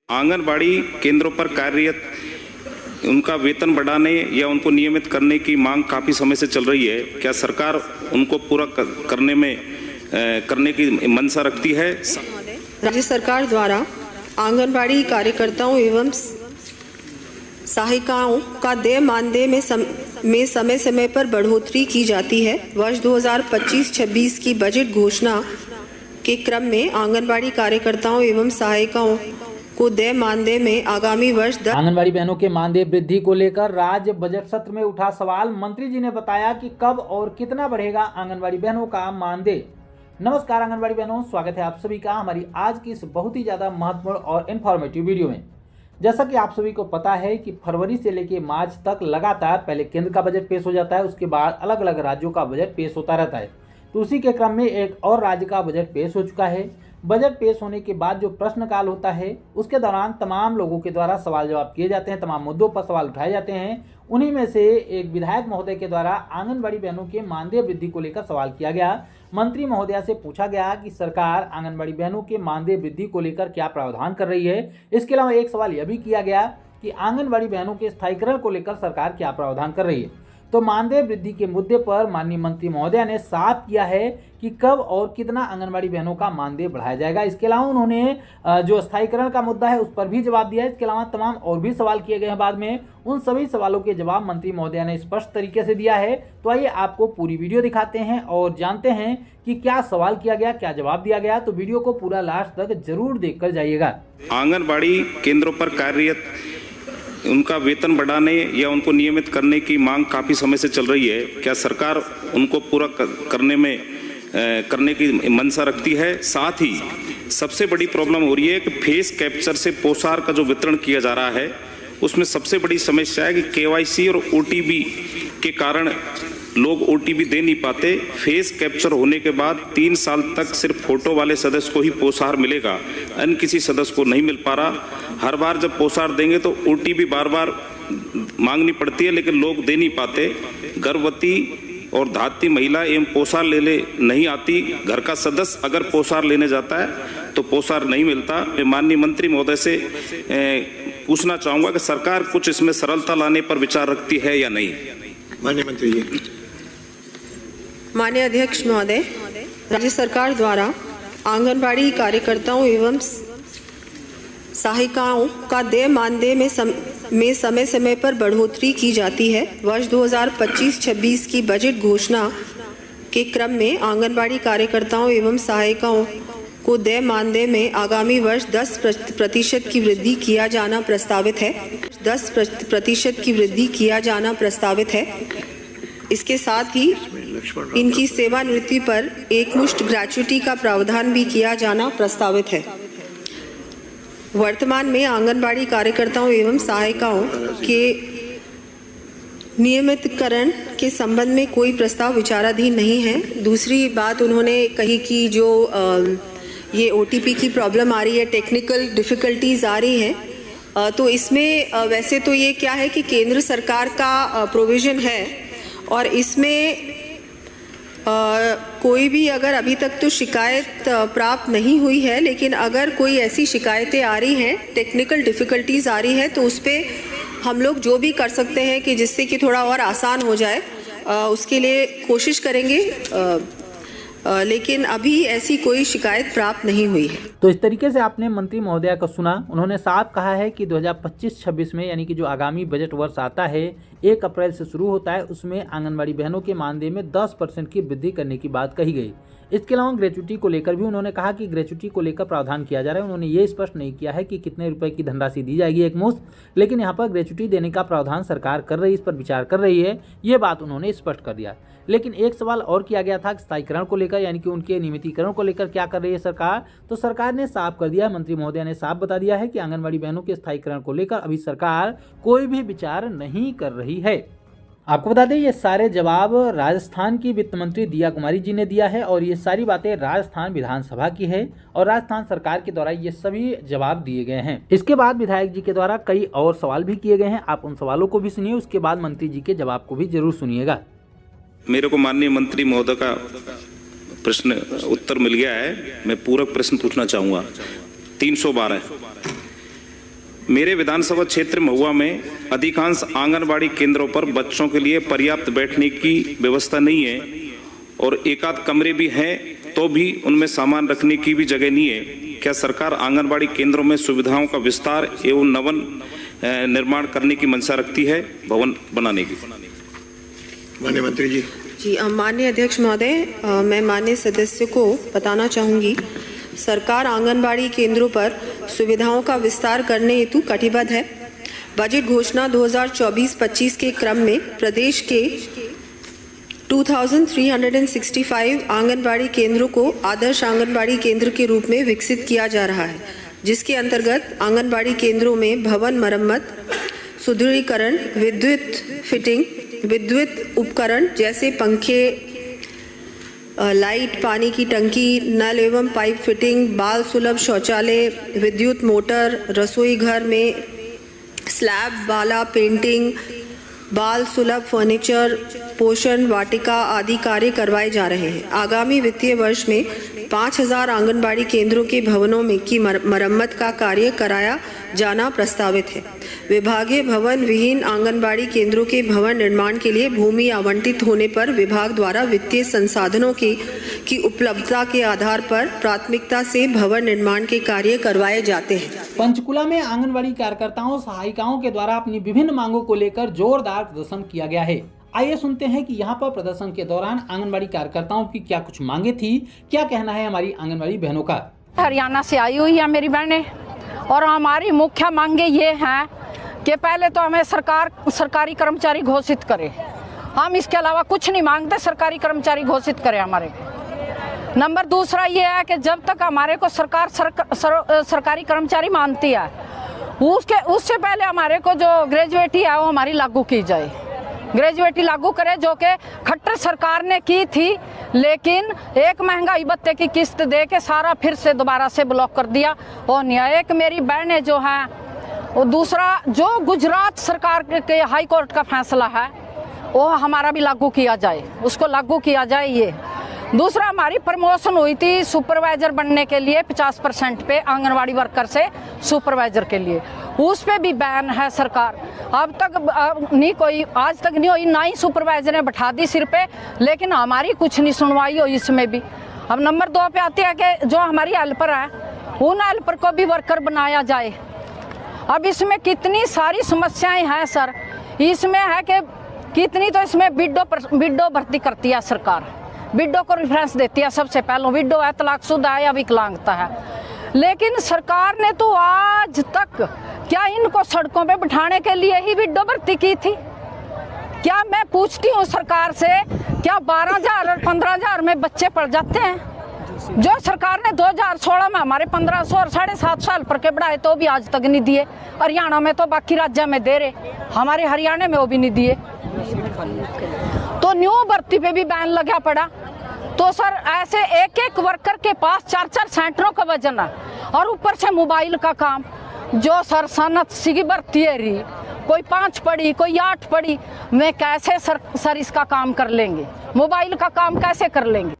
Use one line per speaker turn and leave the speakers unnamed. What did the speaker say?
आंगनबाड़ी केंद्रों पर कार्यरत उनका वेतन बढ़ाने या उनको नियमित करने की मांग काफी समय से चल रही है। क्या सरकार उनको पूरा करने की मंशा रखती है?
राज्य सरकार द्वारा आंगनबाड़ी कार्यकर्ताओं एवं सहायिकाओं का देय मानदेय में समय समय पर बढ़ोतरी की जाती है। वर्ष 2025-26 की बजट घोषणा के क्रम में आंगनबाड़ी कार्यकर्ताओं एवं सहायिकाओं को देय मानदेय में आगामी वर्ष
आंगनबाड़ी बहनों के मानदेय वृद्धि को लेकर राज्य बजट सत्र में उठा सवाल। मंत्री जी ने बताया कि कब और कितना बढ़ेगा आंगनबाड़ी बहनों का मानदेय। नमस्कार आंगनबाड़ी बहनों, स्वागत है आप सभी का हमारी आज की इस बहुत ही ज्यादा महत्वपूर्ण और इन्फॉर्मेटिव वीडियो में। जैसा कि आप सभी को पता है कि फरवरी से लेकर मार्च तक लगातार पहले केंद्र का बजट पेश हो जाता है, उसके बाद अलग अलग राज्यों का बजट पेश होता रहता है। तो उसी के क्रम में एक और राज्य का बजट पेश हो चुका है। बजट पेश होने के बाद जो प्रश्नकाल होता है उसके दौरान तमाम लोगों के द्वारा सवाल जवाब किए जाते हैं, तमाम मुद्दों पर सवाल उठाए जाते हैं। उन्हीं में से एक विधायक महोदय के द्वारा आंगनबाड़ी बहनों के मानदेय वृद्धि को लेकर सवाल किया गया। मंत्री महोदया से पूछा गया कि सरकार आंगनबाड़ी बहनों के मानदेय वृद्धि को लेकर क्या प्रावधान कर रही है। इसके अलावा एक सवाल यह भी किया गया कि आंगनबाड़ी बहनों के स्थायीकरण को लेकर सरकार क्या प्रावधान कर रही है। तो मानदेय वृद्धि के मुद्दे पर माननीय मंत्री महोदया ने साफ किया है कि कब और कितना आंगनबाड़ी बहनों का मानदेय बढ़ाया जाएगा। इसके अलावा उन्होंने जो स्थायीकरण का मुद्दा है उस पर भी जवाब दिया है। इसके अलावा तमाम और भी सवाल किए गए हैं बाद में। उन सभी सवालों के जवाब मंत्री महोदया ने स्पष्ट तरीके से दिया है। तो आइए आपको पूरी वीडियो दिखाते हैं और जानते हैं कि क्या सवाल किया गया, क्या जवाब दिया गया। तो वीडियो को पूरा लास्ट तक जरूर देख कर जाइएगा।
आंगनबाड़ी केंद्रों पर कार्यरत उनका वेतन बढ़ाने या उनको नियमित करने की मांग काफी समय से चल रही है। क्या सरकार उनको पूरा करने की मंशा रखती है? साथ ही सबसे बड़ी प्रॉब्लम हो रही है कि फेस कैप्चर से पोशार का जो वितरण किया जा रहा है उसमें सबसे बड़ी समस्या है कि केवाईसी और ओटीपी के कारण लोग ओटीपी दे नहीं पाते। फेस कैप्चर होने के बाद 3 साल तक सिर्फ फोटो वाले सदस्य को ही पोषाहार मिलेगा, अन्य किसी सदस्य को नहीं मिल पा रहा। हर बार जब पोषाहार देंगे तो ओटीपी बार बार मांगनी पड़ती है, लेकिन लोग दे नहीं पाते। गर्भवती और धात्री महिला एवं पोषाहार लेने नहीं आती। घर का सदस्य अगर पोषाहार लेने जाता है तो पोषाहार नहीं मिलता। मैं माननीय मंत्री महोदय से पूछना चाहूंगा कि सरकार कुछ इसमें सरलता लाने पर विचार रखती है या नहीं?
माननीय मंत्री जी।
माननीय अध्यक्ष महोदय, राज्य सरकार द्वारा आंगनबाड़ी कार्यकर्ताओं एवं सहायिकाओं का देय मानदेय में समय समय पर बढ़ोतरी की जाती है। वर्ष 2025-26 की बजट घोषणा के क्रम में आंगनबाड़ी कार्यकर्ताओं एवं सहायिकाओं को देय मानदेय में आगामी वर्ष 10% की वृद्धि किया जाना प्रस्तावित है। 10% की वृद्धि किया जाना प्रस्तावित है। इसके साथ ही इनकी सेवानिवृत्ति पर एकमुश्त ग्रेच्युटी का प्रावधान भी किया जाना प्रस्तावित है। वर्तमान में आंगनबाड़ी कार्यकर्ताओं एवं सहायिकाओं के नियमितकरण के संबंध में कोई प्रस्ताव विचाराधीन नहीं है। दूसरी बात उन्होंने कही कि जो ये ओटीपी की प्रॉब्लम आ रही है, टेक्निकल डिफ़िकल्टीज आ रही है, तो इसमें वैसे तो ये क्या है कि केंद्र सरकार का प्रोविज़न है और इसमें कोई भी अगर अभी तक तो शिकायत प्राप्त नहीं हुई है, लेकिन अगर कोई ऐसी शिकायतें आ रही हैं, टेक्निकल डिफ़िकल्टीज आ रही है, तो उस पर हम लोग जो भी कर सकते हैं कि जिससे कि थोड़ा और आसान हो जाए उसके लिए कोशिश करेंगे। लेकिन अभी ऐसी कोई शिकायत प्राप्त नहीं हुई है।
तो इस तरीके से आपने मंत्री महोदया को सुना। उन्होंने साफ कहा है कि 2025-26 में यानी कि जो आगामी बजट वर्ष आता है 1 अप्रैल से शुरू होता है, उसमें आंगनबाड़ी बहनों के मानदेय में 10% की वृद्धि करने की बात कही गई। इसके अलावा ग्रेच्युटी को लेकर भी उन्होंने कहा कि ग्रेच्युटी को लेकर प्रावधान किया जा रहा है। उन्होंने ये स्पष्ट नहीं किया है कि कितने रुपए की धनराशि दी जाएगी एक मुश्त, लेकिन यहाँ पर ग्रेच्युटी देने का प्रावधान सरकार कर रही है, इस पर विचार कर रही है, ये बात उन्होंने स्पष्ट कर दिया। लेकिन एक सवाल और किया गया था स्थायीकरण को लेकर, यानी कि उनके नियमितीकरण को लेकर क्या कर रही है सरकार। तो सरकार ने साफ कर दिया, मंत्री महोदया ने साफ बता दिया है कि आंगनबाड़ी बहनों के स्थायीकरण को लेकर अभी सरकार कोई भी विचार नहीं कर रही है। आपको बता दें ये सारे जवाब राजस्थान की वित्त मंत्री दिया कुमारी जी ने दिया है और ये सारी बातें राजस्थान विधानसभा की है और राजस्थान सरकार के द्वारा ये सभी जवाब दिए गए हैं। इसके बाद विधायक जी के द्वारा कई और सवाल भी किए गए हैं। आप उन सवालों को भी सुनिए, उसके बाद मंत्री जी के जवाब को भी जरूर सुनिएगा।
मेरे को माननीय मंत्री महोदय का प्रश्न उत्तर मिल गया है। मैं पूरक प्रश्न पूछना चाहूंगा। 312 मेरे विधानसभा क्षेत्र महुआ में अधिकांश आंगनबाड़ी केंद्रों पर बच्चों के लिए पर्याप्त बैठने की व्यवस्था नहीं है और एकाध कमरे भी हैं तो भी उनमें सामान रखने की भी जगह नहीं है। क्या सरकार आंगनबाड़ी केंद्रों में सुविधाओं का विस्तार एवं नवन निर्माण करने की मंशा रखती है, भवन बनाने की?
माननीय मंत्री जी।
जी, माननीय अध्यक्ष महोदय, मैं माननीय सदस्य को बताना चाहूँगी, सरकार आंगनबाड़ी केंद्रों पर सुविधाओं का विस्तार करने हेतु कटिबद्ध है। बजट घोषणा 2024-25 के क्रम में प्रदेश के 2365 आंगनबाड़ी केंद्रों को आदर्श आंगनबाड़ी केंद्र के रूप में विकसित किया जा रहा है, जिसके अंतर्गत आंगनबाड़ी केंद्रों में भवन मरम्मत, सुदृढ़ीकरण, विद्युत फिटिंग, विद्युत उपकरण जैसे पंखे, लाइट, पानी की टंकी, नल एवं पाइप फिटिंग, बाल सुलभ शौचालय, विद्युत मोटर, रसोई घर में स्लैब वाला पेंटिंग, बाल सुलभ फर्नीचर, पोषण वाटिका आदि कार्य करवाए जा रहे हैं। आगामी वित्तीय वर्ष में 5000 आंगनबाड़ी केंद्रों के भवनों में की मरम्मत का कार्य कराया जाना प्रस्तावित है। विभागीय भवन विहीन आंगनबाड़ी केंद्रों के भवन निर्माण के लिए भूमि आवंटित होने पर विभाग द्वारा वित्तीय संसाधनों की उपलब्धता के आधार पर प्राथमिकता से भवन निर्माण के कार्य करवाए जाते हैं।
पंचकुला में आंगनबाड़ी कार्यकर्ताओं सहायिकाओं के द्वारा अपनी विभिन्न मांगों को लेकर जोरदार प्रदर्शन किया गया है। आइए सुनते हैं कि यहाँ पर प्रदर्शन के दौरान आंगनबाड़ी कार्यकर्ताओं की क्या कुछ मांगे थी, क्या कहना है हमारी आंगनबाड़ी बहनों का।
हरियाणा से आई हुई है मेरी बहनें और हमारी मुख्य मांगे ये हैं कि पहले तो हमें सरकारी कर्मचारी घोषित करे। हम इसके अलावा कुछ नहीं मांगते, सरकारी कर्मचारी घोषित करे हमारे। नंबर दूसरा ये है कि जब तक हमारे को सरकार सरकारी कर्मचारी मानती है उससे पहले हमारे को जो ग्रेजुएटी है वो हमारी लागू की जाए। ग्रेजुएटी लागू करे जो कि खट्टर सरकार ने की थी, लेकिन एक महंगाई भत्ते की किस्त दे के सारा फिर से दोबारा से ब्लॉक कर दिया। और न्यायिक मेरी बहनें जो हैं, और दूसरा जो गुजरात सरकार के हाई कोर्ट का फैसला है वो हमारा भी लागू किया जाए, उसको लागू किया जाए। ये दूसरा, हमारी प्रमोशन हुई थी सुपरवाइजर बनने के लिए 50% पे, आंगनवाड़ी वर्कर से सुपरवाइजर के लिए, उस पे भी बैन है सरकार। अब तक नहीं कोई, आज तक नहीं हुई, ना ही सुपरवाइजर ने बैठा दी सिर पे, लेकिन हमारी कुछ नहीं सुनवाई हुई इसमें भी। अब नंबर 2 पे आती है कि जो हमारी हेल्पर है उन हेल्पर को भी वर्कर बनाया जाए। अब इसमें कितनी सारी समस्याएं हैं सर, इसमें है कि कितनी तो इसमें विडो भर्ती करती है सरकार, विडो को रेफरेंस देती है सबसे पहले, विडो है, तलाकशुदा है या विकलांगता है। लेकिन सरकार ने तो आज तक क्या इनको सड़कों पे बिठाने के लिए ही विडो भर्ती की थी? क्या मैं पूछती हूँ सरकार से, क्या 12,000 और 15,000 में बच्चे पढ़ जाते हैं? जो सरकार ने 2016 में हमारे 1500 और 750 हेल्पर के बढ़ाए तो भी आज तक नहीं दिए। हरियाणा में तो बाकी राज्य में दे रहे, हमारे हरियाणा में वो भी नहीं दिए। तो न्यू भर्ती पे भी बैन लगा पड़ा। तो सर ऐसे एक वर्कर के पास 4 सेंटरों का वजन है और ऊपर से मोबाइल का काम, जो सर सनत सी भर्ती है रही, कोई 5 पढ़ी कोई 8 पढ़ी, मैं कैसे सर इसका काम कर लेंगे? मोबाइल का काम कैसे कर लेंगे?